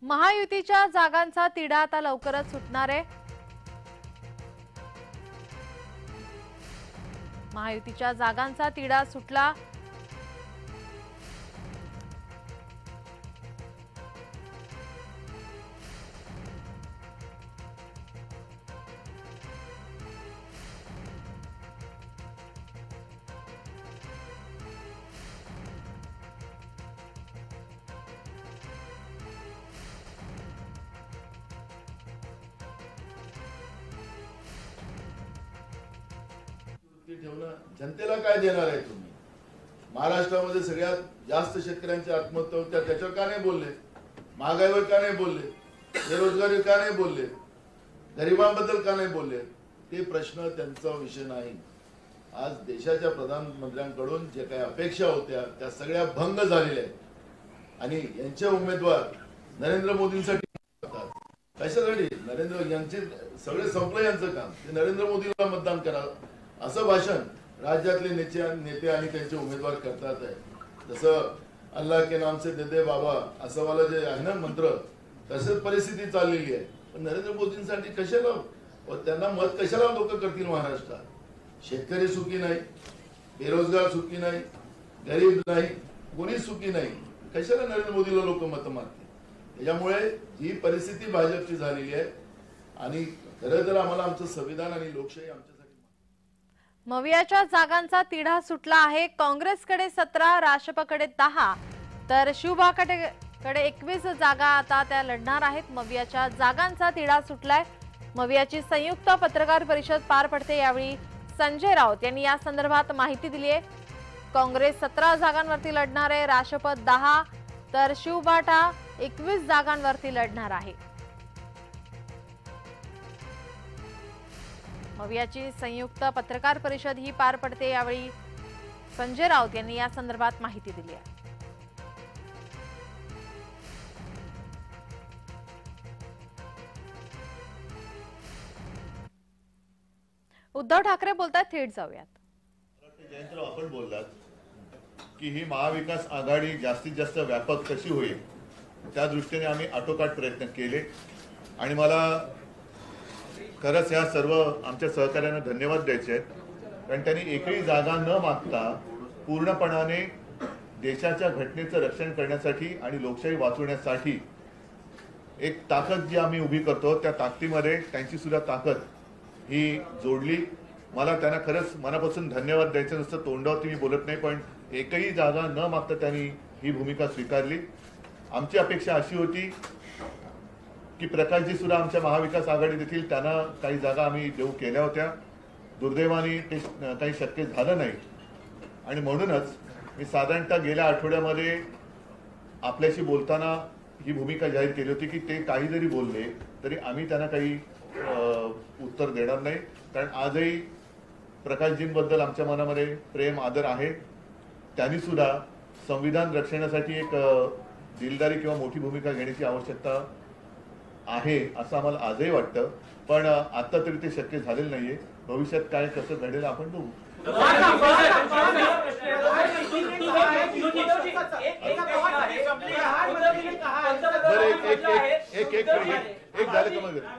महायुतीच्या जागांचा तिढा आता लवकरच सुटणार आहे। महायुतीच्या जागांचा तिढा सुटला। जनतेला काय देणार आहे तुम्ही? महाराष्ट्रामध्ये सगळ्यात जास्त शेतकऱ्यांच्या आत्महत्या होत्या, त्याच्यावर का नाही बोलले? महागाईवर का नाही बोलले? बेरोजगारीवर का नाही बोलले? गरिबांबद्दल का नाही बोलले? ते प्रश्न त्यांचा विषय नाही। आज देशाच्या प्रधानमंत्र्यांकडून जे काही अपेक्षा होत्या त्या सगळ्या भंग झालेल्या आहेत आणि यांचे उमेदवार नरेंद्र मोदींसाठी कशासाठी? नरेंद्र यांचे सगळे संपलं यांचं काम, ते नरेंद्र मोदीला मतदान करा असं भाषण राज्यातले नेते आणि त्यांचे उमेदवार करतात आहे। जसं अल्लाह के नाम से दे दे बाबा असं वाला जे आहे ना मंत्र, तसंच परिस्थिती चाललेली आहे। पण नरेंद्र मोदींसाठी कशाला त्यांना मत कशाला लोक करतील? महाराष्ट्रात शेतकरी सुखी नाही, बेरोजगार सुखी नाही, गरीब नाही, कोणी सुखी नाही, कशाला नरेंद्र मोदीला लोक मत मारतील? त्याच्यामुळे ही परिस्थिती भाजपची झालेली आहे आणि खरं तर आम्हाला आमचं संविधान आणि लोकशाही आमच्यासाठी। मवियाच्या जागांचा तिढा सुटला आहे। काँग्रेसकडे 17, राष्ट्रपकडे 10 तर शिवबाकडे 21 जागा आता त्या लढणार आहेत। मवियाच्या जागांचा तिढा सुटलाय। मवियाची संयुक्त पत्रकार परिषद पार पडते। यावेळी संजय राऊत यांनी या संदर्भात माहिती दिली आहे। काँग्रेस 17 जागांवरती लढणार आहे, राष्ट्रपद 10 तर शिवबाटा 21 जागांवरती लढणार आहे। मवियाची संयुक्त पत्रकार परिषद ही पार पडते। यावेळी संजय राऊत यांनी या संदर्भात माहिती दिली आहे। उद्धव ठाकरे बोलतात, थेट जाऊयात। जयंतराव, आपण बोललात की ही महाविकास आघाडी जास्तीत जास्त व्यापक कशी होईल त्या दृष्टीने आम्ही आटोकाट प्रयत्न केले आणि मला खरंच या सर्व आमच्या सहकार्यांना धन्यवाद द्यायचे आहेत, कारण त्यांनी एकही जागा न मागता पूर्णपणाने देशाच्या घटनेचं रक्षण करण्यासाठी आणि लोकशाही वाचवण्यासाठी एक ताकद जी आम्ही उभी करतो त्या ताकदीमध्ये त्यांची सुद्धा ताकद ही जोडली। मला त्यांना खरंच मनापासून धन्यवाद द्यायचं। नुसतं तोंडावरती मी बोलत नाही, पण एकही जागा न मागता त्यांनी ही भूमिका स्वीकारली। आमची अपेक्षा अशी होती की प्रकाशजी सुद्धा आमच्या महाविकास आघाडी देखील त्यांना काही जागा आम्ही देऊ केल्या होत्या, दुर्दैवाने ते काही शक्य झालं नाही आणि म्हणूनच मी साधारणतः गेल्या आठवड्यामध्ये आपल्याशी बोलताना ही भूमिका जाहीर केली होती की ते काही जरी बोलले तरी आम्ही त्यांना काही उत्तर देणार नाही, कारण आजही प्रकाशजींबद्दल आमच्या मनामध्ये प्रेम आदर आहे। त्यांनी सुद्धा संविधान रक्षणासाठी एक दिलदारी किंवा मोठी भूमिका घेण्याची आवश्यकता आहे असं आम्हाला आजही वाटतं, पण आता तरी ते शक्य झालेलं नाहीये। भविष्यात काय कसं घडेल आपण बघू।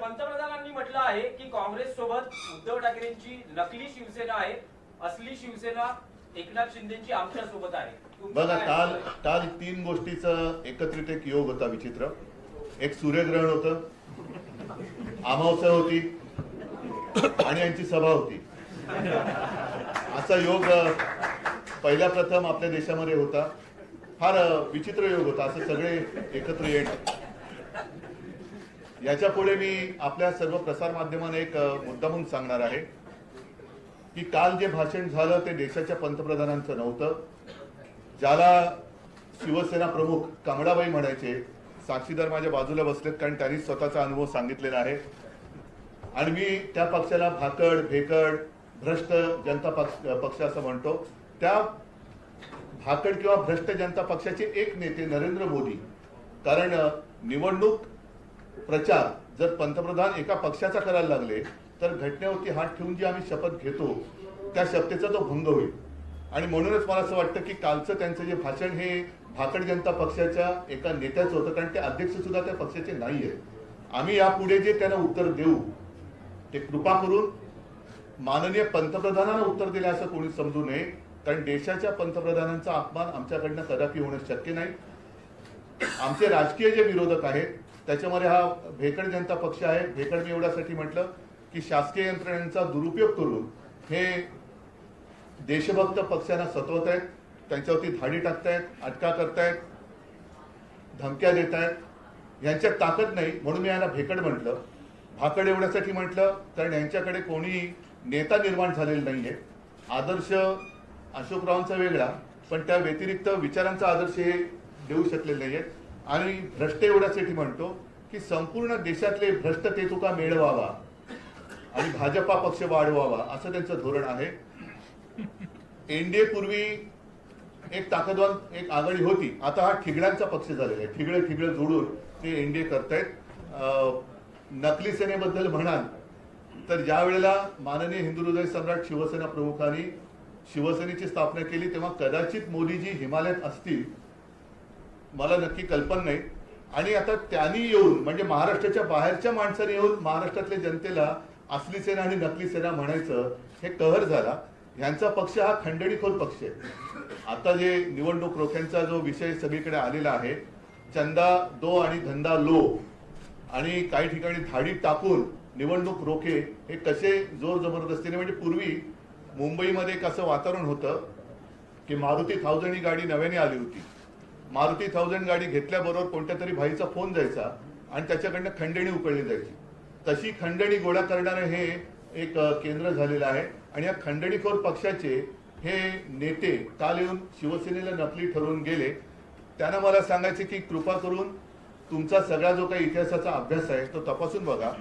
पंतप्रधानांनी म्हटलं आहे की काँग्रेस सोबत उद्धव ठाकरेंची नकली शिवसेना आहे, असली शिवसेना एकनाथ शिंदेची आमच्या सोबत आहे। बघा, काल 3 गोष्टीचं एकत्रित एक योग होता विचित्र। एक सूर्यग्रहण होतं, अमावस्या होती आणि यांची सभा होती। असा योग पहिला प्रथम आपल्या देशामध्ये होता। फार विचित्र योग होता, असं सगळे एकत्र येणं। याच्या पुढे मी आपल्या सर्व प्रसार माध्यमांना एक मुद्दा म्हणून सांगणार आहे की काल जे भाषण झालं ते देशाच्या पंतप्रधानांचं नव्हतं, ज्याला शिवसेना प्रमुख कमळाबाई म्हणायचे। साक्षीदार माझ्या बाजूला बसलेत, कारण त्यांनी स्वतःचा अनुभव सांगितलेला आहे आणि मी त्या पक्षाला भाकड, भेकड, भ्रष्ट जनता पक्ष असं म्हणतो। त्या भाकड किंवा भ्रष्ट जनता पक्षाचे एक नेते नरेंद्र मोदी, कारण निवडणूक प्रचार जर पंतप्रधान एका पक्षाचा करायला लागले तर घटनेवरती हात ठेवून जी आम्ही शपथ घेतो त्या शपथेचा तो भंग होईल आणि म्हणूनच मला असं वाटतं की कालचं त्यांचं जे भाषण हे भाकड जनता पक्षाच्या एका नेत्याचं होतं, कारण ते अध्यक्ष सुद्धा त्या पक्षाचे नाहीये. आम्ही यापुढे जे त्यांना उत्तर देऊ ते कृपा करून माननीय पंतप्रधानांना उत्तर दिले असं कोणी समजू नये, कारण देशाच्या पंतप्रधानांचा अपमान आमच्याकडनं कदापि होणं शक्य नाही. आमचे राजकीय जे विरोधक आहेत त्याच्यामध्ये हा भेकड जनता पक्ष आहे. भेकड मी एवढ्यासाठी म्हटलं की शासकीय यंत्रणेचा दुरुपयोग करून हे देशभक्त पक्षांना सतवत आहेत, त्यांच्यावरती धाडी टाकतायत, अटका करतायत, धमक्या देत आहेत. यांच्यात ताकद नाही म्हणून मी यांना भेकड म्हटलं. भाकड एवढ्यासाठी म्हटलं कारण यांच्याकडे कोणी नेता निर्माण झालेला नाहीये. आदर्श अशोकरावांचा वेगळा, पण त्या व्यतिरिक्त विचारांचा आदर्श हे देऊ शकलेले नाहीयेत. आणि भ्रष्ट एवढ्यासाठी म्हणतो की संपूर्ण देशातले भ्रष्ट ते तुका मिळवावा आणि भाजपा पक्ष वाढवावा असं त्यांचं धोरण आहे. एनडीए पूर्वी एक ताकदवान एक आघाडी होती, आता हा ठिगळ्यांचा पक्ष झालेला आहे. ठिगळे जोडून ते एनडीए करतायत. नकली सेनेबद्दल म्हणाल तर ज्या वेळेला माननीय हिंदू हृदय सम्राट शिवसेना प्रमुखांनी शिवसेनेची स्थापना केली तेव्हा कदाचित मोदीजी हिमालयात असतील, मला नक्की कल्पना नाही. आणि आता त्यांनी येऊन म्हणजे महाराष्ट्राच्या बाहेरच्या माणसाने येऊन महाराष्ट्रातल्या जनतेला असली सेना आणि नकली सेना म्हणायचं हे कहर झाला. यांचा पक्ष हा खंडणीखोर पक्ष आहे. आता जे निवडणूक रोख्यांचा जो विषय सगळीकडे आलेला आहे, चंदा दो आणि धंदा लो, आणि काही ठिकाणी धाडी टाकून निवडणूक रोखे हे कसे जोर जबरदस्तीने, म्हणजे पूर्वी मुंबईमध्ये एक असं वातावरण होतं की मारुती 1000 ही गाडी नव्याने आली होती. मारुती 1000 गाडी घेतल्याबरोबर कोणत्या तरी भाईचा फोन जायचा आणि त्याच्याकडनं खंडणी उकळली जायची. तशी खंडणी गोळा करणारे हे एक केंद्र झालेलं आहे. आणि या खंडणीखोर पक्षाचे हे नेते काल येऊन शिवसेनेला नकली ठरवून गेले. त्यांना मला सांगायचे की कृपा करून तुमचा सगळा जो काही इतिहासाचा अभ्यास आहे तो तपासून बघा.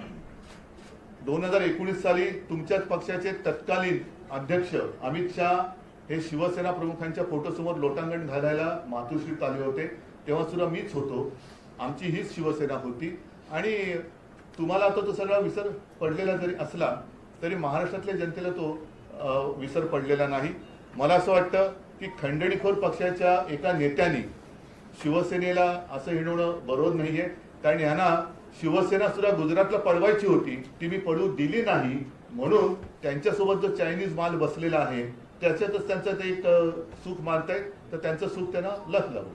2019 साली तुमच्याच पक्षाचे तत्कालीन अध्यक्ष अमित शहा हे शिवसेना प्रमुखांच्या फोटोसमोर लोटांगण घालायला मातोश्रीत आले होते, तेव्हा सुद्धा मीच होतो. आमची हीच शिवसेना होती. आणि तुम्हाला आता तो सगळा विसर पडलेला जरी असला तरी महाराष्ट्रातल्या जनतेला तो विसर पडलेला नाही. मला असं वाटतं की खंडणीखोर पक्षाच्या एका नेत्याने शिवसेनेला असं हिणवणं बरोबर नाहीये, कारण यांना शिवसेना सुद्धा गुजरातला पळवायची होती, ती मी पळू दिली नाही. म्हणून त्यांच्यासोबत जो चायनीज माल बसलेला आहे त्याच्यातच त्यांचं ते एक सुख मानतायत, तर त्यांचं सुख त्यांना लख लागू.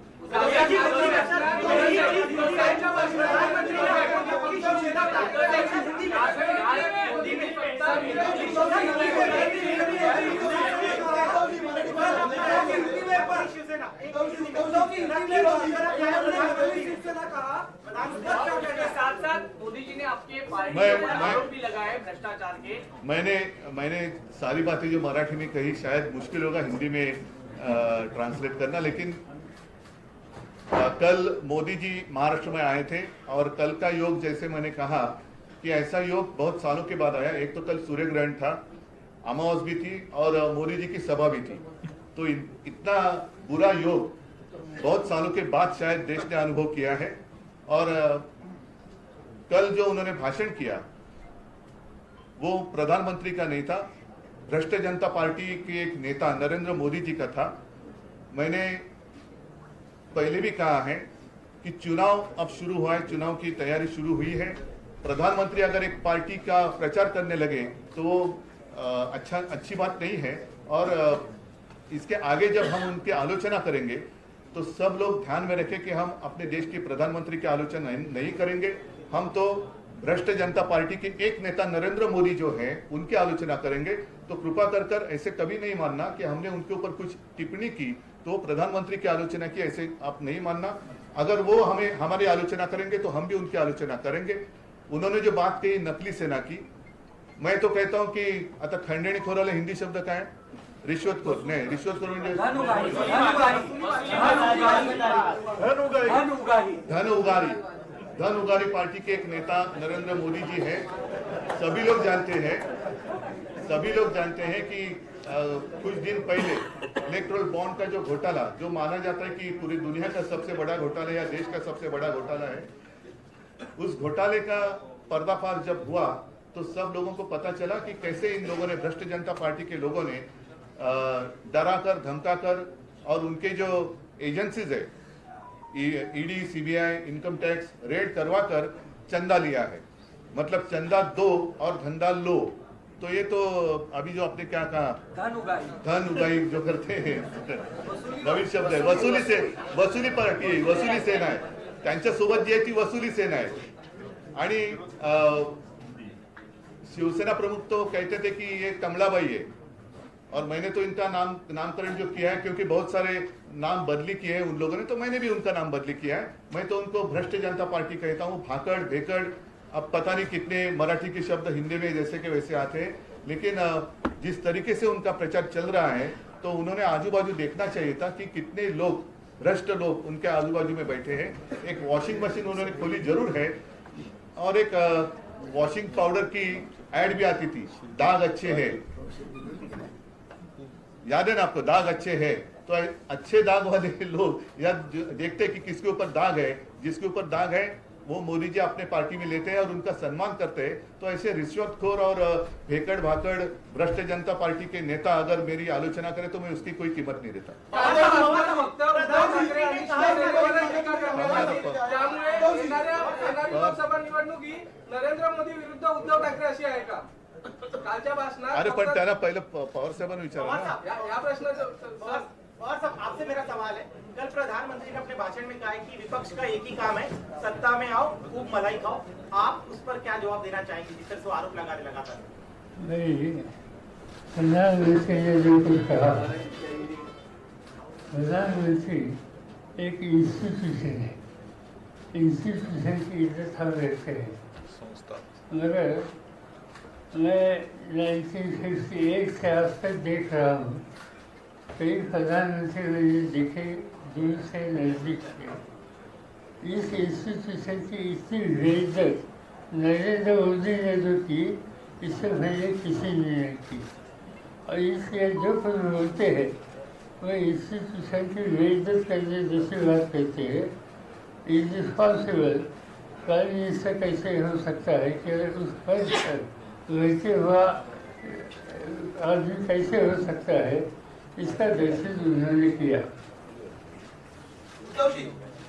मोदी जी ने आपके पार्टी पर आरोप भी लगाए भ्रष्टाचार के. मैंने सारी बातें जो मराठी में कही शायद मुश्किल होगा हिंदी में ट्रांसलेट करना, लेकिन कल मोदी जी महाराष्ट्र में आए थे और कल का योग जैसे मैंने कहा कि ऐसा योग बहुत सालों के बाद आया. एक तो कल सूर्य ग्रहण था, अमावस भी थी और मोदी जी की सभा भी थी. तो इतना बुरा योग बहुत सालों के बाद शायद देश ने अनुभव किया है. और कल जो उन्होंने भाषण किया वो प्रधानमंत्री का नहीं था, भ्रष्ट जनता पार्टी के एक नेता नरेंद्र मोदी जी का था. मैंने पहले भी कहा है कि चुनाव अब शुरू हुआ है, चुनाव की तैयारी शुरू हुई है. प्रधानमंत्री अगर एक पार्टी का प्रचार करने लगे तो वो अच्छी बात नहीं है. और इसके आगे जब हम उनकी आलोचना करेंगे तो सब लोग ध्यान में रखें कि हम अपने देश के प्रधानमंत्री की आलोचना नहीं करेंगे. हम तो भ्रष्ट जनता पार्टी के एक नेता नरेंद्र मोदी जो है उनकी आलोचना करेंगे. तो कृपा कर ऐसे कभी नहीं मानना कि हमने उनके ऊपर कुछ टिप्पणी की तो प्रधानमंत्री की आलोचना की, ऐसे आप नहीं मानना. अगर वो हमारी आलोचना करेंगे तो हम भी उनकी आलोचना करेंगे. उन्होंने जो बात कही नकली सेना की, मैं तो कहता हूं कि आता खंडणीखोराला हिंदी शब्द काय? रिश्वतखोर नाही, रिश्वतखोर म्हणजे धन उगारी पार्टी के एक नेता नरेंद्र मोदी जी है. सभी लोग जानते हैं कि कुछ दिन पहले इलेक्ट्रल बॉन्ड का जो घोटाला, जो माना जाता है कि पूरी दुनिया का सबसे बड़ा घोटाला या देश का सबसे बड़ा घोटाला है, उस घोटाले का पर्दाफाश जब हुआ तो सब लोगों को पता चला कि कैसे इन लोगों ने, भ्रष्ट जनता पार्टी के लोगों ने डराकर धमकाकर और उनके जो एजेंसीज है ED CBI income tax raid करवा कर चंदा लिया है। मतलब चंदा दो और धंधा लो। तो ये तो अभी जो आपने क्या कहा धन उगाई जो करते हैं नवीन शब्द आहे, वसुली पार्टी आहे, वसुली सेना आहे, त्यांच्यासोबत जी आहे ती वसुली सेना आहे। आणि शिवसेना प्रमुख तो कहते थे कि ये कमलाबाई है और मैंने तो इनका नामकरण जो किया है क्योंकि बहुत सारे नाम बदली किए हैं उन लोगों ने, तो मैंने भी उनका नाम बदली किया है। मैं तो उनको भ्रष्ट जनता पार्टी कहता हूँ, भाकड़ भेकड़, अब पता नहीं कितने मराठी के शब्द हिंदी में जैसे के वैसे आते हैं, लेकिन जिस तरीके से उनका प्रचार चल रहा है तो उन्होंने आजू बाजू देखना चाहिए था कि कितने लोग भ्रष्ट लोग उनके आजू बाजू में बैठे हैं। एक वॉशिंग मशीन उन्होंने खोली जरूर है और एक वॉशिंग पाउडर की एड भी आती थी, दाग अच्छे हैं, याद है ना आपको, दाग अच्छे हैं। तो अच्छे दाग वाले लोग या देखते हैं कि किसके ऊपर दाग है, जिसके ऊपर दाग है वो मोदी जी अपने पार्टी में लेते हैं और उनका सम्मान करते हैं। तो ऐसे रिश्वतखोर और भेकड़ भाकड़ भ्रष्ट जनता पार्टी के नेता अगर मेरी आलोचना करे तो मैं उसकी कोई कीमत नहीं देता। लोकसभा निवडणुकी नरेंद्र मोदी विरुद्ध उद्धव ठाकरे अशी आहे का? कालच्या भाषणात अरे पण त्याला पहिलं पवार साहेबांना विचारा ना। या प्रश्नाचं और सब आपसे मेरा सवाल है, कल प्रधानमंत्री ने अपने भाषण में कहा है कि विपक्ष का एक ही काम है, सत्ता में आओ खूब मलाई खाओ। आप उस पर क्या जवाब देना चाहेंगे जिस तरह से आरोप लगा रहे लगातार? नहीं, प्रधानमंत्री ने जो कुछ कहा, प्रधानमंत्री एक इंस्टीट्यूशन है, इंस्टीट्यूशन की इज्जत हम रखते हैं। मगर मैं 1961 से आज तक देख रहा हूँ, कई प्रधानमंत्री मुझे दिखे दूर से नजदीक से। इस इंस्टीट्यूशन की इतनी बेइज्जत नरेंद्र मोदी ने जो की, इससे पहले किसी ने नहीं की। और इसलिए जो कुछ बोलते हैं वो इंस्टीट्यूशन की बेइज्जत करने जैसी बात करते हैं। इज रिस्पॉन्सिबल प्राइम मिनिस्टर कैसे हो सकता है कि अगर उस पद पर वैसे हुआ आदमी कैसे हो सकता है, इसका दर्शन उन्होंने किया। उद्धवजी,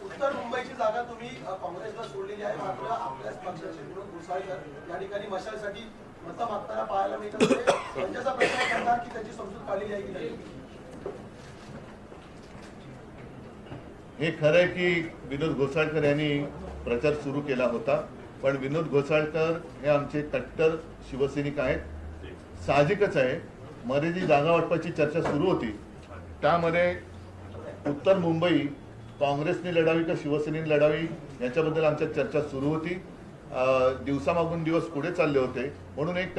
उत्तर मुंबईची जागा तुम्ही काँग्रेसला सोडलेली आहे, मात्र आपल्याच पक्षाचे विनोद घोसाळकर या ठिकाणी मशालसाठी मतं मागताना पाहायला मिळतं। त्यांच्याचा प्रश्न करणार की त्याची समजूत काढली आहे की नाही? हे खरं आहे की विनोद घोसाळकर यांनी प्रचार सुरू केला होता, पण विनोद घोसाळकर हे आमचे कट्टर शिवसैनिक आहेत। साहजिकच आहे, मध्ये जी जागा वाटपाची चर्चा सुरू होती त्यामध्ये उत्तर मुंबई काँग्रेसने लढावी का शिवसेनेने लढावी याच्याबद्दल आमच्यात चर्चा सुरू होती। दिवसामागून दिवस पुढे चालले होते, म्हणून एक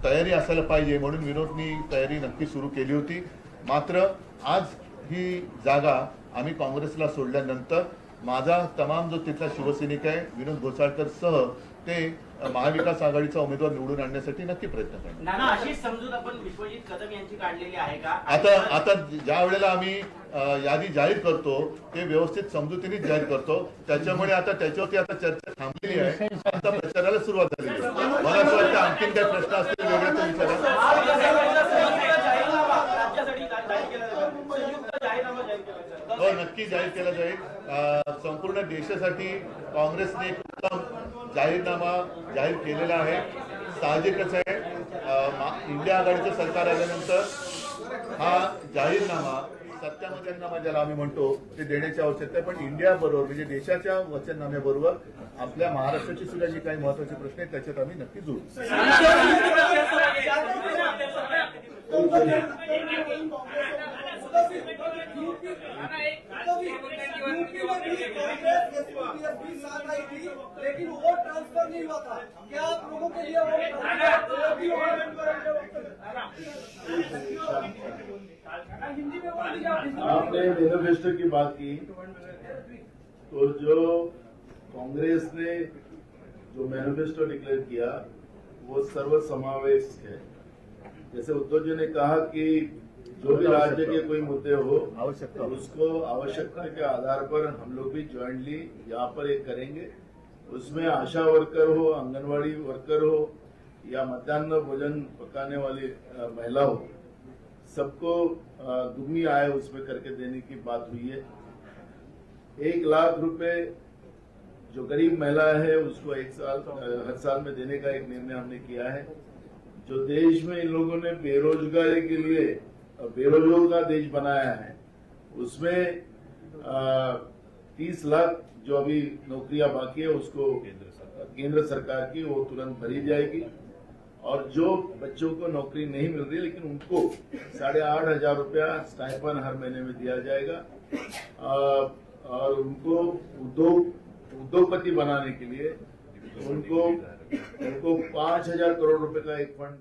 तयारी असायला पाहिजे म्हणून विनोदनी तयारी नक्की सुरू केली होती। मात्र आज ही जागा आम्ही काँग्रेसला सोडल्यानंतर माझा तमाम जो तिथला शिवसैनिक आहे विनोद घोसाळकर सह ते महाविकास आघाडीचा उमेदवार निवडून आणण्यासाठी नक्की प्रयत्न करणार। नाना, अशी समजूत आपण विश्वजित कदम यांची काढलेली आहे का? आता ज्या वेळेला आम्ही यादी जाहीर करतो ते व्यवस्थित समजुतीने जाहीर करतो, त्याच्यामुळे आता त्याच्यावरती आता चर्चा थांबलेली आहे, आता प्रचाराला सुरुवात झाली। मला असं वाटतं आणखीन काही प्रश्न असतील वेगळे तर विचारा। हो, नक्की जाहीर केला जाईल। संपूर्ण देशासाठी काँग्रेसने एक उत्तम जाहीरनामा जाहीर केलेला आहे। साहजिकच आहे, इंडिया आघाडीचं सरकार आल्यानंतर हा जाहीरनामा सत्यावचननामा ज्याला आम्ही म्हणतो ते देण्याची आवश्यकता आहे। पण इंडिया बरोबर म्हणजे देशाच्या वचननाम्याबरोबर आपल्या महाराष्ट्राची सुद्धा जी काही महत्वाचे प्रश्न आहेत त्याच्यात आम्ही नक्की जोडू। लेकिन वो ट्रांसफर नहीं हुआ था, क्या आप लोगों के लिए आपने मैनिफेस्टो की बात की, तो जो कांग्रेस ने जो मैनिफेस्टो डिक्लेयर किया वो सर्वसमावेश है। जैसे उद्धव जी ने कहा कि जो भी राज्य के कोई मुद्दे हो आवश्यकता उसको आवश्यकता के आधार पर हम लोग भी ज्वाइंटली यहाँ पर एक करेंगे। उसमें आशा वर्कर हो, आंगनवाड़ी वर्कर हो या मध्याह्न भोजन पकाने वाली महिला हो, सबको दुगनी आय उसमें करके देने की बात हुई है। 1 लाख रुपए जो गरीब महिला है उसको हर साल में देने का एक निर्णय हमने किया है। जो देश में इन लोगों ने बेरोजगारी के लिए बेरोजगार देश बनाया है उसमें 30 लाख जो अभी नौकरियां बाकी है उसको केंद्र सरकार की वो तुरंत भरी जाएगी। और जो बच्चों को नौकरी नहीं मिल रही लेकिन उनको 8,500 रुपया स्टाइपेंड हर महीने में दिया जाएगा। और उनको उद्योगपति बनाने के लिए उनको 5,000 करोड़ रुपए का एक फंड